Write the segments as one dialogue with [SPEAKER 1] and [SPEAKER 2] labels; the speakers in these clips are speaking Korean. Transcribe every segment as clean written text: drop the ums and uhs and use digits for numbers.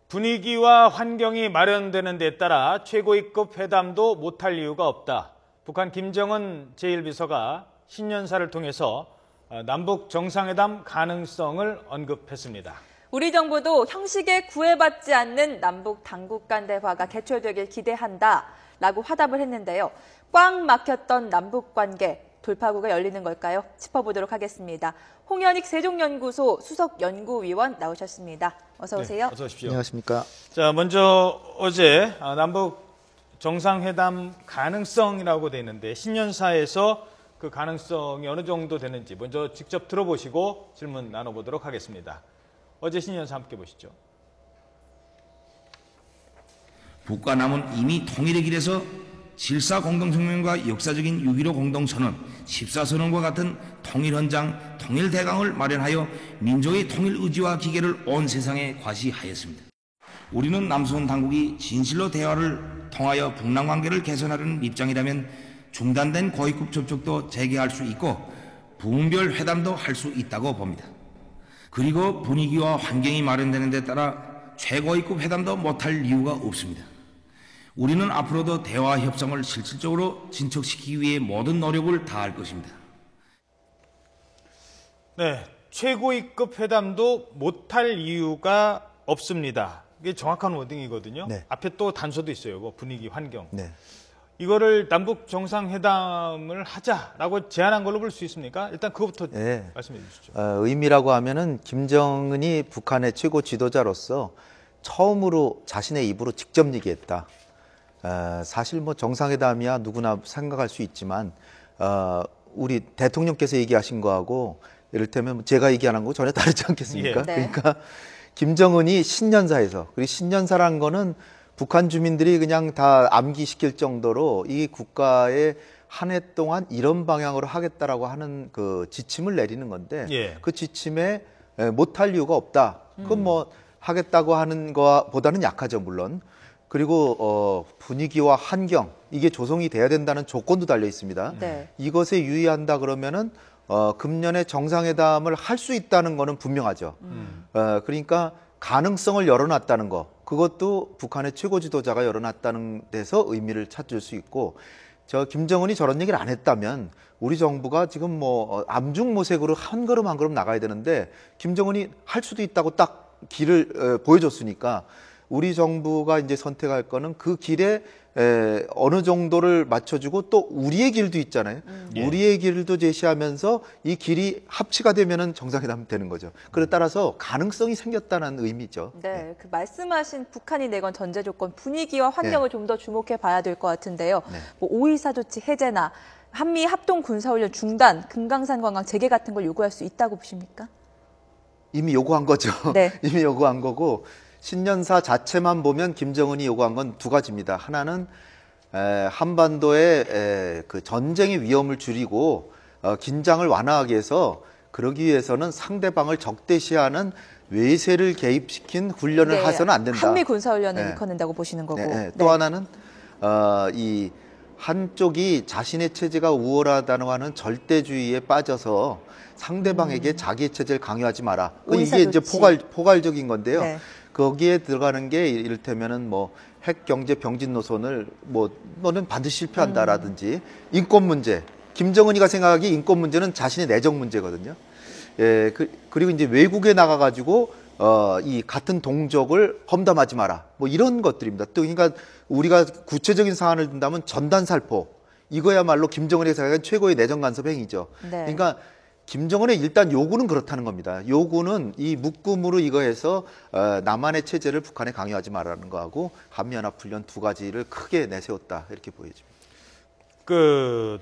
[SPEAKER 1] 분위기와 환경이 마련되는 데 따라 최고위급 회담도 못할 이유가 없다. 북한 김정은 제1비서가 신년사를 통해서 남북 정상회담 가능성을 언급했습니다.
[SPEAKER 2] 우리 정부도 형식에 구애받지 않는 남북 당국 간 대화가 개최되길 기대한다라고 화답을 했는데요. 꽉 막혔던 남북 관계 돌파구가 열리는 걸까요? 짚어보도록 하겠습니다. 홍현익 세종연구소 수석연구위원 나오셨습니다. 어서 오세요.
[SPEAKER 1] 네, 어서 오십시오.
[SPEAKER 3] 안녕하십니까.
[SPEAKER 1] 자, 먼저 어제 남북 정상회담 가능성이라고 돼 있는데 신년사에서 그 가능성이 어느 정도 되는지 먼저 직접 들어보시고 질문 나눠보도록 하겠습니다. 어제 신년사 함께 보시죠.
[SPEAKER 4] 북과 남은 이미 통일의 길에서 질사 공동성명과 역사적인 6.15 공동선언, 14선언과 같은 통일헌장, 통일대강을 마련하여 민족의 통일 의지와 기계를 온 세상에 과시하였습니다. 우리는 남선 당국이 진실로 대화를 통하여 북남 관계를 개선하려는 입장이라면 중단된 고위급 접촉도 재개할 수 있고 부문별 회담도 할 수 있다고 봅니다. 그리고 분위기와 환경이 마련되는 데 따라 최고위급 회담도 못할 이유가 없습니다. 우리는 앞으로도 대화 협상을 실질적으로 진척시키기 위해 모든 노력을 다할 것입니다.
[SPEAKER 1] 네, 최고위급 회담도 못할 이유가 없습니다. 이게 정확한 워딩이거든요.
[SPEAKER 3] 네.
[SPEAKER 1] 앞에 또 단서도 있어요. 뭐 분위기, 환경.
[SPEAKER 3] 네.
[SPEAKER 1] 이거를 남북 정상회담을 하자라고 제안한 걸로 볼 수 있습니까? 일단 그것부터
[SPEAKER 3] 네.
[SPEAKER 1] 말씀해 주시죠.
[SPEAKER 3] 의미라고 하면은 김정은이 북한의 최고 지도자로서 처음으로 자신의 입으로 직접 얘기했다. 사실 뭐 정상회담이야 누구나 생각할 수 있지만 우리 대통령께서 얘기하신 거하고 이를테면 제가 얘기하는 거 전혀 다르지 않겠습니까?
[SPEAKER 1] 예.
[SPEAKER 2] 네.
[SPEAKER 3] 그러니까 김정은이 신년사에서, 그리고 신년사란 거는 북한 주민들이 그냥 다 암기시킬 정도로 이 국가에 한 해 동안 이런 방향으로 하겠다라고 하는 그 지침을 내리는 건데
[SPEAKER 1] 예.
[SPEAKER 3] 그 지침에 못할 이유가 없다. 그건 뭐 하겠다고 하는 거보다는 약하죠, 물론. 그리고 분위기와 환경, 이게 조성이 돼야 된다는 조건도 달려 있습니다.
[SPEAKER 2] 네.
[SPEAKER 3] 이것에 유의한다 그러면은 금년에 정상회담을 할 수 있다는 거는 분명하죠. 그러니까 가능성을 열어놨다는 거, 그것도 북한의 최고 지도자가 열어놨다는 데서 의미를 찾을 수 있고, 김정은이 저런 얘기를 안 했다면 우리 정부가 지금 뭐 암중모색으로 한 걸음 한 걸음 나가야 되는데 김정은이 할 수도 있다고 딱 길을 보여줬으니까 우리 정부가 이제 선택할 거는 그 길에 어느 정도를 맞춰주고 또 우리의 길도 있잖아요.
[SPEAKER 1] 예.
[SPEAKER 3] 우리의 길도 제시하면서 이 길이 합치가 되면은 정상회담이 되는 거죠. 그에 따라서 가능성이 생겼다는 의미죠.
[SPEAKER 2] 네, 그 말씀하신 북한이 내건 전제 조건 분위기와 환경을 좀 더 주목해 봐야 될 것 같은데요.
[SPEAKER 3] 네.
[SPEAKER 2] 뭐 5.24 조치 해제나 한미 합동 군사훈련 중단, 금강산 관광 재개 같은 걸 요구할 수 있다고 보십니까?
[SPEAKER 3] 이미 요구한 거죠.
[SPEAKER 2] 네.
[SPEAKER 3] 이미 요구한 거고, 신년사 자체만 보면 김정은이 요구한 건 두 가지입니다. 하나는 한반도의 그 전쟁의 위험을 줄이고 긴장을 완화하기 위해서, 그러기 위해서는 상대방을 적대시하는 외세를 개입시킨 훈련을 해서는 안 된다.
[SPEAKER 2] 한미 군사훈련을
[SPEAKER 3] 네.
[SPEAKER 2] 일컫는다고 보시는 거고.
[SPEAKER 3] 또 하나는 이 한쪽이 자신의 체제가 우월하다는 하는 절대주의에 빠져서 상대방에게 자기의 체제를 강요하지 마라. 이게 이제 포괄적인 건데요.
[SPEAKER 2] 네.
[SPEAKER 3] 거기에 들어가는 게 이를테면은 뭐 핵 경제 병진 노선을 뭐 너는 반드시 실패한다라든지 인권 문제. 김정은이가 생각하기 인권 문제는 자신의 내정 문제거든요. 예, 그리고 이제 외국에 나가가지고 이 같은 동족을 험담하지 마라. 뭐 이런 것들입니다. 또 그러니까 우리가 구체적인 사안을 든다면 전단살포. 이거야말로 김정은이 생각하는 최고의 내정 간섭 행위죠.
[SPEAKER 2] 네.
[SPEAKER 3] 그러니까 김정은의 일단 요구는 그렇다는 겁니다. 요구는 이 묶음으로 이거 해서 남한의 체제를 북한에 강요하지 말라는 거하고 한미연합훈련 두 가지를 크게 내세웠다, 이렇게 보여집니다.
[SPEAKER 1] 그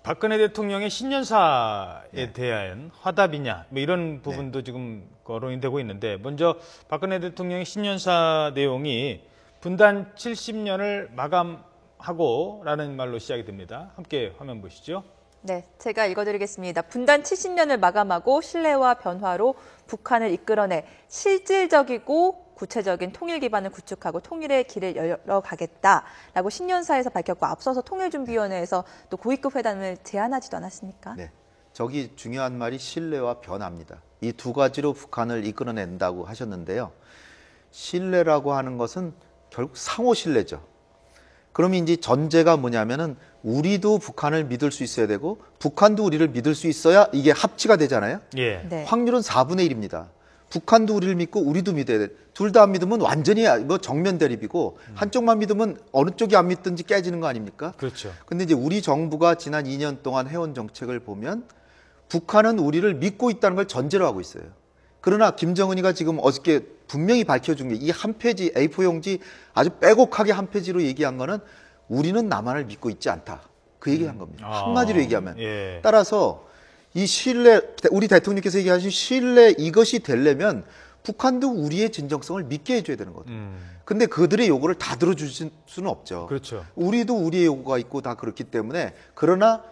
[SPEAKER 1] 박근혜 대통령의 신년사에 대한 화답이냐 뭐 이런 부분도 지금 거론이 되고 있는데, 먼저 박근혜 대통령의 신년사 내용이 분단 70년을 마감하고라는 말로 시작이 됩니다. 함께 화면 보시죠.
[SPEAKER 2] 네, 제가 읽어드리겠습니다. 분단 70년을 마감하고 신뢰와 변화로 북한을 이끌어내 실질적이고 구체적인 통일 기반을 구축하고 통일의 길을 열어가겠다라고 신년사에서 밝혔고, 앞서서 통일준비위원회에서 또 고위급 회담을 제안하지도 않았습니까?
[SPEAKER 3] 네, 저기 중요한 말이 신뢰와 변화입니다. 이 두 가지로 북한을 이끌어낸다고 하셨는데요. 신뢰라고 하는 것은 결국 상호 신뢰죠. 그러면 이제 전제가 뭐냐면은 우리도 북한을 믿을 수 있어야 되고 북한도 우리를 믿을 수 있어야 이게 합치가 되잖아요.
[SPEAKER 1] 예.
[SPEAKER 2] 네.
[SPEAKER 3] 확률은 4분의 1입니다. 북한도 우리를 믿고 우리도 믿어야 돼. 둘 다 안 믿으면 완전히 뭐 정면 대립이고 한쪽만 믿으면 어느 쪽이 안 믿든지 깨지는 거 아닙니까?
[SPEAKER 1] 그렇죠.
[SPEAKER 3] 근데 이제 우리 정부가 지난 2년 동안 해온 정책을 보면 북한은 우리를 믿고 있다는 걸 전제로 하고 있어요. 그러나 김정은이가 지금 어저께 분명히 밝혀준 게 이 한 페이지 A4 용지 아주 빼곡하게 한 페이지로 얘기한 거는 우리는 남한을 믿고 있지 않다. 그 얘기한 겁니다. 한마디로 얘기하면.
[SPEAKER 1] 예.
[SPEAKER 3] 따라서 이 신뢰, 우리 대통령께서 얘기하신 신뢰 이것이 되려면 북한도 우리의 진정성을 믿게 해줘야 되는 거죠. 근데 그들의 요구를 다 들어줄 수는 없죠.
[SPEAKER 1] 그렇죠.
[SPEAKER 3] 우리도 우리의 요구가 있고 다 그렇기 때문에 그러나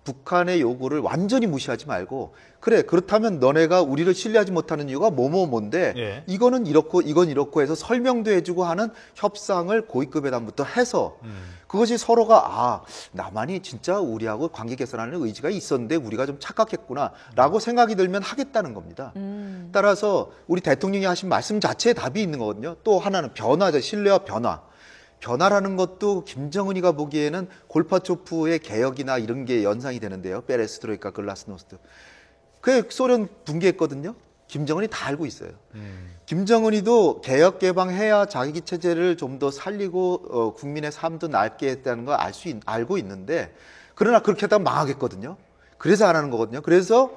[SPEAKER 3] 북한의 요구를 완전히 무시하지 말고 그래 그렇다면 너네가 우리를 신뢰하지 못하는 이유가 뭔데
[SPEAKER 1] 예.
[SPEAKER 3] 이거는 이렇고 이건 이렇고 해서 설명도 해주고 하는 협상을 고위급 회담부터 해서 그것이 서로가 아 남한이 진짜 우리하고 관계 개선하는 의지가 있었는데 우리가 좀 착각했구나라고 생각이 들면 하겠다는 겁니다. 따라서 우리 대통령이 하신 말씀 자체에 답이 있는 거거든요. 또 하나는 변화죠. 신뢰와 변화. 변화라는 것도 김정은이가 보기에는 골바초프의 개혁이나 이런 게 연상이 되는데요. 페레스트로이카, 글라스노스트. 그 소련 붕괴했거든요. 김정은이 다 알고 있어요. 김정은이도 개혁 개방해야 자기 체제를 좀 더 살리고 국민의 삶도 낫게 했다는 걸 알고 있는데 그러나 그렇게 하다가 망하겠거든요. 그래서 안 하는 거거든요. 그래서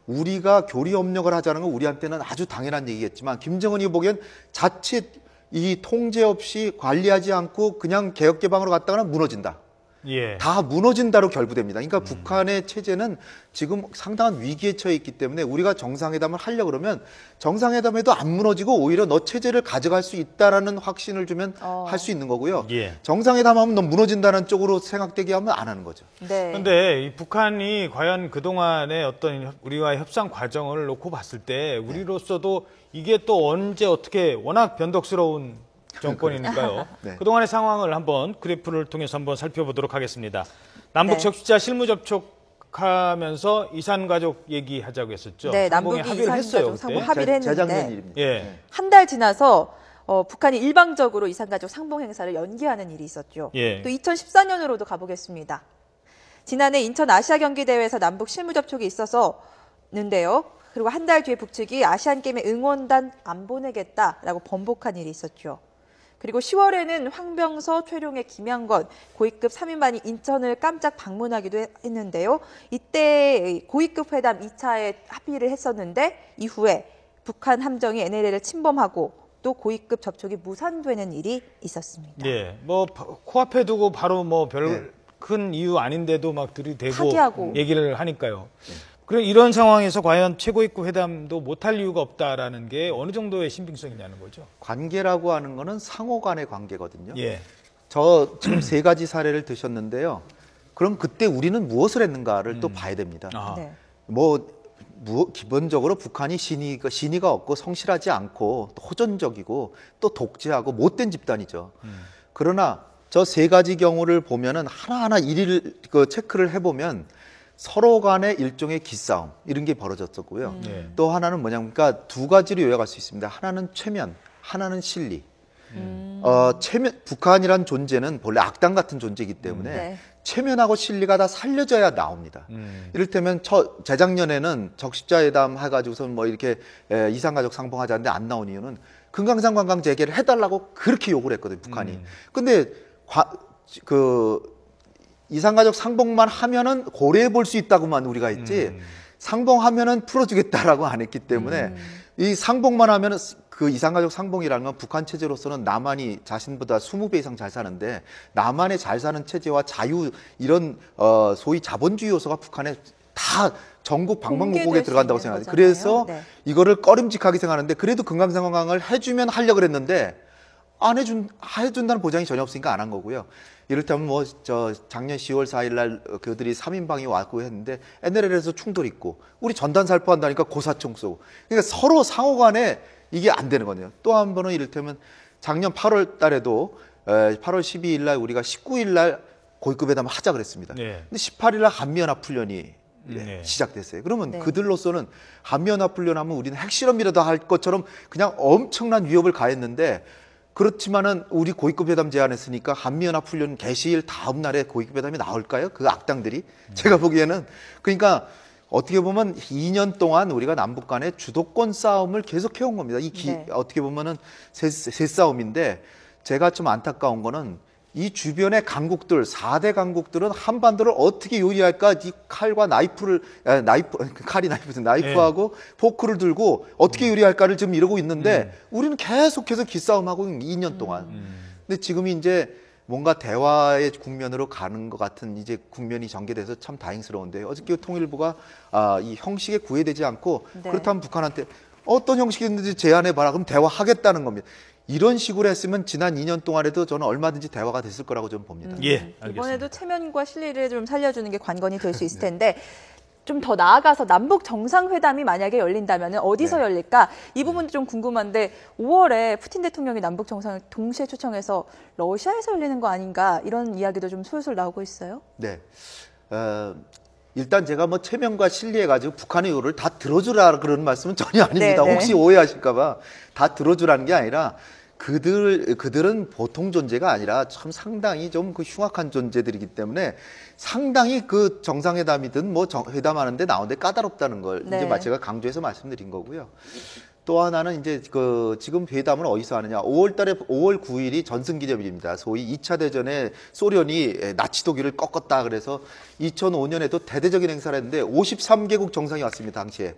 [SPEAKER 3] 우리가 교리 협력을 하자는 건 우리한테는 아주 당연한 얘기겠지만 김정은이 보기엔 자칫 이 통제 없이 관리하지 않고 그냥 개혁 개방으로 갔다가는 무너진다.
[SPEAKER 1] 예.
[SPEAKER 3] 다 무너진다로 결부됩니다. 그러니까 북한의 체제는 지금 상당한 위기에 처해 있기 때문에 우리가 정상회담을 하려고 그러면 정상회담에도 안 무너지고 오히려 너 체제를 가져갈 수 있다라는 확신을 주면 할 수 있는 거고요.
[SPEAKER 1] 예.
[SPEAKER 3] 정상회담 하면 너 무너진다는 쪽으로 생각되게 하면 안 하는 거죠.
[SPEAKER 2] 네.
[SPEAKER 1] 그런데 이 북한이 과연 그동안의 어떤 우리와의 협상 과정을 놓고 봤을 때 우리로서도 이게 또 언제 어떻게 워낙 변덕스러운 정권이니까요.
[SPEAKER 3] 네.
[SPEAKER 1] 그동안의 상황을 한번 그래프를 통해서 한번 살펴보도록 하겠습니다. 남북
[SPEAKER 2] 네.
[SPEAKER 1] 적시자 실무 접촉하면서 이산가족 얘기하자고 했었죠.
[SPEAKER 2] 네,
[SPEAKER 1] 상봉에
[SPEAKER 2] 남북이
[SPEAKER 1] 합의를 했어요.
[SPEAKER 2] 이산가족 상봉
[SPEAKER 1] 그때.
[SPEAKER 2] 합의를
[SPEAKER 3] 재작년
[SPEAKER 2] 했는데
[SPEAKER 3] 일입니다.
[SPEAKER 1] 예.
[SPEAKER 2] 한 달 지나서 북한이 일방적으로 이산가족 상봉 행사를 연기하는 일이 있었죠.
[SPEAKER 1] 예.
[SPEAKER 2] 또 2014년으로도 가보겠습니다. 지난해 인천 아시아 경기 대회에서 남북 실무 접촉이 있었는데요. 그리고 한 달 뒤에 북측이 아시안게임에 응원단 안 보내겠다라고 번복한 일이 있었죠. 그리고 10월에는 황병서, 최룡해, 김양건 고위급 3인반이 인천을 깜짝 방문하기도 했는데요. 이때 고위급 회담 2차에 합의를 했었는데 이후에 북한 함정이 NLL을 침범하고 또 고위급 접촉이 무산되는 일이 있었습니다.
[SPEAKER 1] 예. 뭐 코앞에 두고 바로 뭐 별 큰 이유 아닌데도 막 들이대고
[SPEAKER 2] 파기하고.
[SPEAKER 1] 얘기를 하니까요. 그럼 이런 상황에서 과연 최고위급 회담도 못할 이유가 없다라는 게 어느 정도의 신빙성이냐는 거죠.
[SPEAKER 3] 관계라고 하는 거는 상호 간의 관계거든요.
[SPEAKER 1] 예.
[SPEAKER 3] 저 지금 세 가지 사례를 드셨는데요. 그럼 그때 우리는 무엇을 했는가를 또 봐야 됩니다.
[SPEAKER 1] 아.
[SPEAKER 2] 네.
[SPEAKER 3] 기본적으로 북한이 신의가 없고 성실하지 않고 또 호전적이고 또 독재하고 못된 집단이죠. 그러나 저 세 가지 경우를 보면은 하나하나 일일 체크를 해보면 서로 간의 일종의 기싸움 이런 게 벌어졌었고요.
[SPEAKER 1] 네.
[SPEAKER 3] 또 하나는 뭐냐면 그러니까 두 가지로 요약할 수 있습니다. 하나는 최면, 하나는 실리. 북한이란 존재는 본래 악당 같은 존재이기 때문에
[SPEAKER 2] 네.
[SPEAKER 3] 체면하고 실리가 다 살려져야 나옵니다. 이를테면 재작년에는 적십자회담 해가지고서 뭐 이렇게 이산가족 상봉하자는데 안 나온 이유는 금강산 관광 재개를 해달라고 그렇게 요구를 했거든요, 북한이. 근데 이산가족 상봉만 하면은 고려해 볼 수 있다고만 우리가 했지 상봉하면은 풀어주겠다라고 안 했기 때문에 이 상봉만 하면은 그 이산가족 상봉이라는 건 북한 체제로서는 남한이 자신보다 20배 이상 잘 사는데 남한의 잘 사는 체제와 자유 이런 소위 자본주의 요소가 북한에 다 전국 방방곡곡에
[SPEAKER 2] 공개될
[SPEAKER 3] 들어간다고
[SPEAKER 2] 수
[SPEAKER 3] 생각해요.
[SPEAKER 2] 있는
[SPEAKER 3] 그래서
[SPEAKER 2] 거잖아요. 네.
[SPEAKER 3] 이거를 꺼림직하게 생각하는데 그래도 금강산관광을 해주면 하려고 그랬는데 안 해준다는 보장이 전혀 없으니까 안 한 거고요. 이를테면 뭐 작년 10월 4일 날 그들이 3인방이 왔고 했는데 NLL에서 충돌 있고 우리 전단 살포한다니까 고사총 쏘고 그러니까 서로 상호 간에 이게 안 되는 거네요. 또 한 번은 이를테면 작년 8월 달에도 8월 12일 날 우리가 19일 날 고위급 회담을 하자 그랬습니다.
[SPEAKER 1] 네.
[SPEAKER 3] 근데 18일 날 한미연합훈련이
[SPEAKER 1] 네.
[SPEAKER 3] 시작됐어요. 그러면
[SPEAKER 2] 네.
[SPEAKER 3] 그들로서는 한미연합훈련하면 우리는 핵실험이라도 할 것처럼 그냥 엄청난 위협을 가했는데, 그렇지만은 우리 고위급 회담 제안했으니까 한미연합훈련 개시일 다음 날에 고위급 회담이 나올까요? 그 악당들이? 제가 보기에는. 그러니까 어떻게 보면 2년 동안 우리가 남북 간의 주도권 싸움을 계속 해온 겁니다.
[SPEAKER 2] 네.
[SPEAKER 3] 어떻게 보면은 새 싸움인데, 제가 좀 안타까운 거는 이 주변의 강국들, 4대 강국들은 한반도를 어떻게 요리할까, 이 칼과 나이프를, 나이프하고 포크를 들고 어떻게 요리할까를 지금 이러고 있는데, 우리는 계속해서 기싸움하고 2년 동안. 근데 지금이 이제 뭔가 대화의 국면으로 가는 것 같은 이제 국면이 전개돼서 참 다행스러운데, 어저께 통일부가 이 형식에 구애되지 않고,
[SPEAKER 2] 네.
[SPEAKER 3] 그렇다면 북한한테 어떤 형식이든지 제안해봐라. 그럼 대화하겠다는 겁니다. 이런 식으로 했으면 지난 2년 동안에도 저는 얼마든지 대화가 됐을 거라고 저는 봅니다.
[SPEAKER 1] 예, 알겠습니다.
[SPEAKER 2] 이번에도 체면과 실리를 좀 살려주는 게 관건이 될 수 있을 텐데, 좀 더 나아가서 남북 정상회담이 만약에 열린다면 어디서
[SPEAKER 3] 네.
[SPEAKER 2] 열릴까? 이 부분도 좀 궁금한데, 5월에 푸틴 대통령이 남북 정상을 동시에 초청해서 러시아에서 열리는 거 아닌가, 이런 이야기도 좀 솔솔 나오고 있어요.
[SPEAKER 3] 네. 일단 제가 뭐 체면과 신뢰해가지고 북한의 요구를 다 들어주라 그러는 말씀은 전혀 아닙니다.
[SPEAKER 2] 네, 네.
[SPEAKER 3] 혹시 오해하실까봐 다 들어주라는 게 아니라, 그들은 보통 존재가 아니라 참 상당히 좀 그 흉악한 존재들이기 때문에 상당히 그 정상회담이든 뭐 회담하는데 나오는데 까다롭다는 걸
[SPEAKER 2] 네.
[SPEAKER 3] 이제 제가 강조해서 말씀드린 거고요. 또 하나는 이제 그 지금 회담을 어디서 하느냐. 5월 9일이 전승기념일입니다. 소위 2차 대전에 소련이 나치 독일을 꺾었다 그래서 2005년에도 대대적인 행사를 했는데 53개국 정상이 왔습니다. 당시에.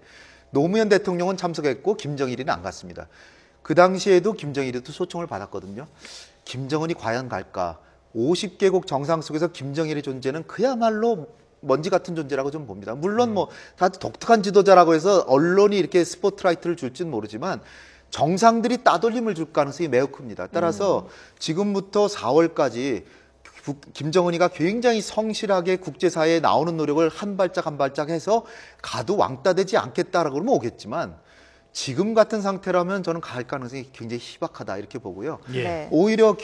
[SPEAKER 3] 노무현 대통령은 참석했고 김정일이는 안 갔습니다. 그 당시에도 김정일이도 초청을 받았거든요. 김정은이 과연 갈까? 50개국 정상 속에서 김정일의 존재는 그야말로 먼지 같은 존재라고 좀 봅니다. 물론 뭐 다들 독특한 지도자라고 해서 언론이 이렇게 스포트라이트를 줄지는 모르지만 정상들이 따돌림을 줄 가능성이 매우 큽니다. 따라서 지금부터 4월까지 김정은이가 굉장히 성실하게 국제사회에 나오는 노력을 한 발짝 한 발짝 해서 가도 왕따 되지 않겠다라고 그러면 오겠지만, 지금 같은 상태라면 저는 갈 가능성이 굉장히 희박하다 이렇게 보고요.
[SPEAKER 1] 예.
[SPEAKER 2] 네.
[SPEAKER 3] 오히려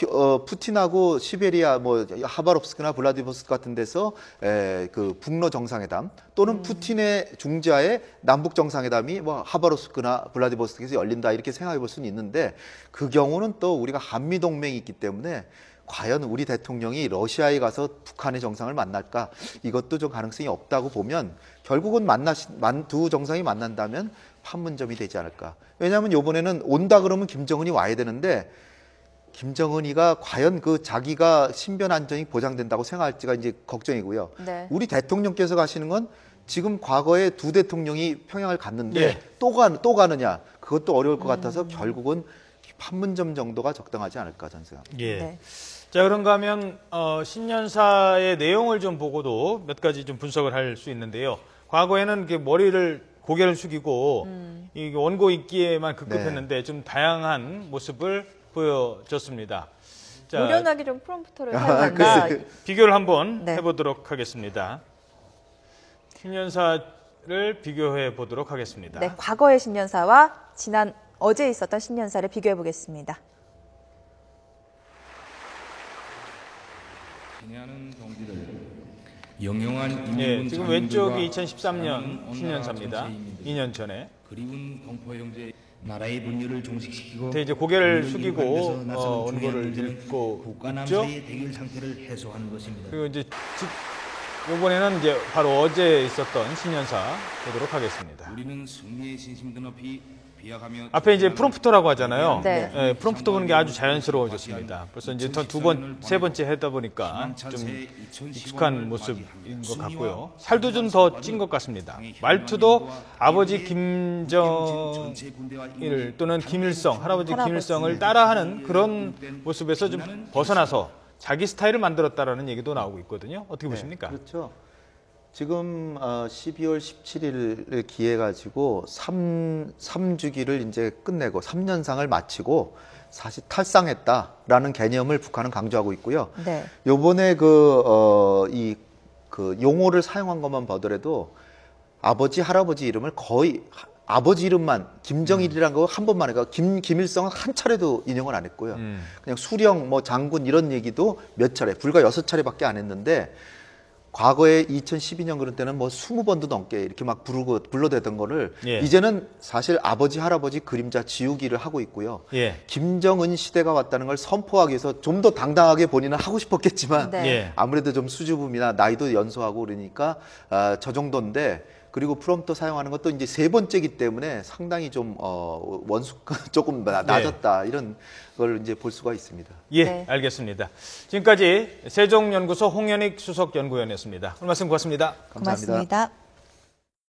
[SPEAKER 3] 푸틴하고 시베리아 뭐 하바롭스크나 블라디보스토크 같은 데서 그 북러 정상회담 또는 푸틴의 중재하에 남북 정상회담이 뭐 하바롭스크나 블라디보스토크에서 열린다 이렇게 생각해 볼 수는 있는데, 그 경우는 또 우리가 한미 동맹이 있기 때문에 과연 우리 대통령이 러시아에 가서 북한의 정상을 만날까, 이것도 좀 가능성이 없다고 보면 결국은 두 정상이 만난다면 판문점이 되지 않을까. 왜냐하면 이번에는 온다 그러면 김정은이 와야 되는데, 김정은이가 과연 그 자기가 신변 안전이 보장된다고 생각할지가 이제 걱정이고요.
[SPEAKER 2] 네.
[SPEAKER 3] 우리 대통령께서 가시는 건 지금 과거에 두 대통령이 평양을 갔는데
[SPEAKER 1] 예.
[SPEAKER 3] 또 가느냐, 그것도 어려울 것 같아서 결국은 판문점 정도가 적당하지 않을까 저는 생각합니다.
[SPEAKER 1] 예.
[SPEAKER 2] 네.
[SPEAKER 1] 자, 그런가 하면 신년사의 내용을 좀 보고도 몇 가지 좀 분석을 할 수 있는데요. 과거에는 고개를 숙이고 이 원고 읽기에만 급급했는데 좀 다양한 모습을 보여줬습니다. 자,
[SPEAKER 2] 노련하게 좀 프롬프터를 사용한다.
[SPEAKER 1] 비교를 한번
[SPEAKER 2] 네.
[SPEAKER 1] 해보도록 하겠습니다. 신년사를 비교해 보도록 하겠습니다.
[SPEAKER 2] 네, 과거의 신년사와 어제 있었던 신년사를 비교해 보겠습니다.
[SPEAKER 4] 영영한
[SPEAKER 1] 예, 지금 왼쪽이 2013년 신년사입니다. 2년 전에.
[SPEAKER 4] 그리운 공포 형제 나라의 분열을 종식시키고
[SPEAKER 1] 근데 이제 고개를
[SPEAKER 4] 모든
[SPEAKER 1] 숙이고
[SPEAKER 4] 일관돼서 나서는
[SPEAKER 1] 원고를
[SPEAKER 4] 중요한
[SPEAKER 1] 읽고
[SPEAKER 4] 북과
[SPEAKER 1] 있죠.
[SPEAKER 4] 남사의 대결 상태를 해소하는 것입니다.
[SPEAKER 1] 그리고 이제 이번에는 이제 바로 어제 있었던 신년사 보도록 하겠습니다.
[SPEAKER 4] 우리는 승리의 신심 드높이 비약하며
[SPEAKER 1] 앞에 이제 프롬프터라고 하잖아요.
[SPEAKER 2] 네.
[SPEAKER 1] 예, 프롬프터 보는 게 아주 자연스러워졌습니다. 벌써 이제 세 번째 하다 보니까 좀 익숙한 모습인 것 같고요. 살도 좀 더 찐 것 같습니다. 말투도 아버지 김정일 또는 김일성, 할아버지 김일성을 따라하는 그런 모습에서 좀 벗어나서 자기 스타일을 만들었다라는 얘기도 나오고 있거든요. 어떻게 보십니까?
[SPEAKER 3] 그렇죠. 지금 12월 17일을 기해 가지고 3주기를 이제 끝내고 3년상을 마치고 사실 탈상했다라는 개념을 북한은 강조하고 있고요.
[SPEAKER 2] 네.
[SPEAKER 3] 요번에 그 용어를 사용한 것만 보더라도 아버지, 할아버지 이름을 거의 아버지 이름만 김정일이라는 거 한 번만 해가 김일성은 한 차례도 인용을 안 했고요. 그냥 수령, 뭐 장군 이런 얘기도 몇 차례, 불과 6차례밖에 안 했는데 과거에 2012년 그런 때는 뭐 20번도 넘게 이렇게 막 불러대던 거를
[SPEAKER 1] 예.
[SPEAKER 3] 이제는 사실 아버지 할아버지 그림자 지우기를 하고 있고요.
[SPEAKER 1] 예.
[SPEAKER 3] 김정은 시대가 왔다는 걸 선포하기 위해서 좀 더 당당하게 본인은 하고 싶었겠지만
[SPEAKER 2] 네.
[SPEAKER 1] 예.
[SPEAKER 3] 아무래도 좀 수줍음이나 나이도 연소하고 그러니까 저 정도인데 그리고 프롬프터 사용하는 것도 이제 3번째이기 때문에 상당히 좀 원수가 조금 낮았다 이런 걸 이제 볼 수가 있습니다.
[SPEAKER 1] 예,
[SPEAKER 2] 네.
[SPEAKER 1] 알겠습니다. 지금까지 세종연구소 홍현익 수석연구위원이었습니다. 오늘 말씀 고맙습니다.
[SPEAKER 3] 감사합니다.
[SPEAKER 2] 고맙습니다.